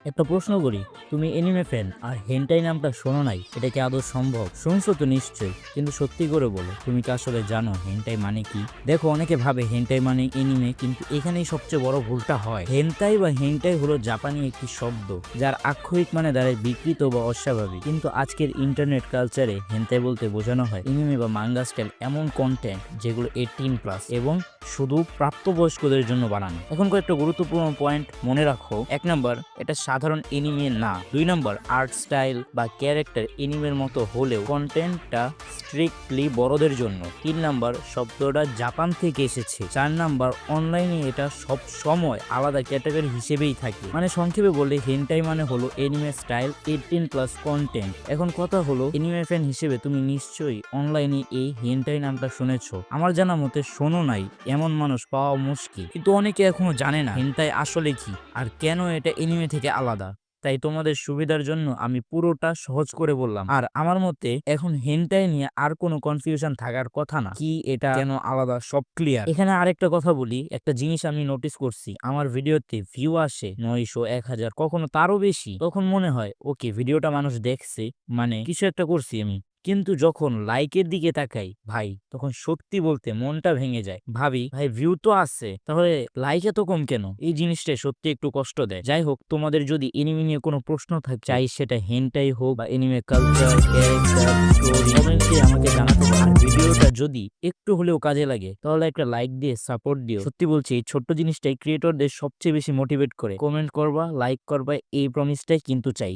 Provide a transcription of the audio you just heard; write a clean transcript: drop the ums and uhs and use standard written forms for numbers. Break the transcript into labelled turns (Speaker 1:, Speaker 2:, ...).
Speaker 1: একটা প্রশ্ন করি, তুমি এনিমে ফ্যান আর হেন্টাই নামটা শোনো নাই, এটা কি আদৌ সম্ভব? শুনছো তো নিশ্চয়ই, কিন্তু সত্যি করে বলো, তুমি কি আসলে জানো হেন্টাই মানে কি? দেখো, অনেকে ভাবে হেন্টাই মানে এনিমে, কিন্তু এখানেই সবচেয়ে বড় ভুলটা হয়। হেন্টাই বা হেন্টাই হলো জাপানি একটি শব্দ, যার আক্ষরিক মানে দাঁড়ায় বিকৃত বা অস্বাভাবিক। কিন্তু আজকের ইন্টারনেট কালচারে হেন্টাই বলতে বোঝানো হয় এনিমে বা মাঙ্গা স্টাইল এমন কন্টেন্ট যেগুলো 18+ এবং শুধু প্রাপ্তবয়স্কদের জন্য বানানো। এখন কয়েকটা গুরুত্বপূর্ণ পয়েন্ট মনে রাখো। 1 নম্বর, এটা সাধারণ এনিমে না। 2 নম্বর, আর্ট স্টাইল বা ক্যারেক্টার এনিমের মতো হলেও কন্টেন্টটা স্ট্রিক্টলি বড়দের জন্য। 3 নম্বর, শব্দটা জাপান থেকে এসেছে। 4 নম্বর, অনলাইনে এটা সব সময় আলাদা ক্যাটাগরি হিসেবেই থাকে। মানে সংক্ষেপে বললে হেন্টাই মানে হলো এনিমে স্টাইল 18+ কন্টেন্ট। এখন কথা হলো, এনিমে ফ্যান হিসেবে তুমি নিশ্চয়ই অনলাইনে এই হেন্টাই নামটা শুনেছো। আমার জানা মতে শোনো নাই এমন মানুষ পাওয়া মুশকিল। কিন্তু অনেকে এখনো জানে না হেন্টাই আসলে কি আর কেন এটা এনিমে থেকে আলাদা। তাই তোমাদের সুবিধার জন্য আমি পুরোটা সহজ করে বললাম। আর আমার মতে এখন হেন্টাই নিয়ে আর কোনো কনফিউশন থাকার কথা না। কি, এটা কেন আলাদা, সব ক্লিয়ার। এখানে আরেকটা কথা বলি, একটা জিনিস আমি নোটিস করছি, আমার ভিডিওতে ভিউ আসে 900, 1000, কখনো তারও বেশি। তখন মনে হয় ওকে, ভিডিওটা মানুষ দেখছে, মানে কিছু একটা করছি আমি। কিন্তু যখন লাইকের দিকে তাকাই ভাই, তখন সত্যি বলতে মনটা ভেঙে যায়। ভাবি ভাই, ভিউ তো আছে, তাহলে লাইক এত কম কেন? এই জিনিসটা সত্যি একটু কষ্ট দেয়। যাই হোক, তোমাদের যদি এনিমে নিয়ে কোনো প্রশ্ন থাকে, চাই সেটা হেন্টাই হোক বা এনিমে কালচার, ক্যারেক্টার, স্টোরি, কমেন্টে আমাকে জানাতে পারো। আর ভিডিওটা যদি একটু হলেও কাজে লাগে, তাহলে একটা লাইক দিয়ে সাপোর্ট দিও। সত্যি বলছি, এই ছোট্ট জিনিসটাই ক্রিয়েটরদের সবচেয়ে বেশি মোটিভেট করে। কমেন্ট করবা, লাইক করবা, এই প্রমিসটাই কিন্তু চাই।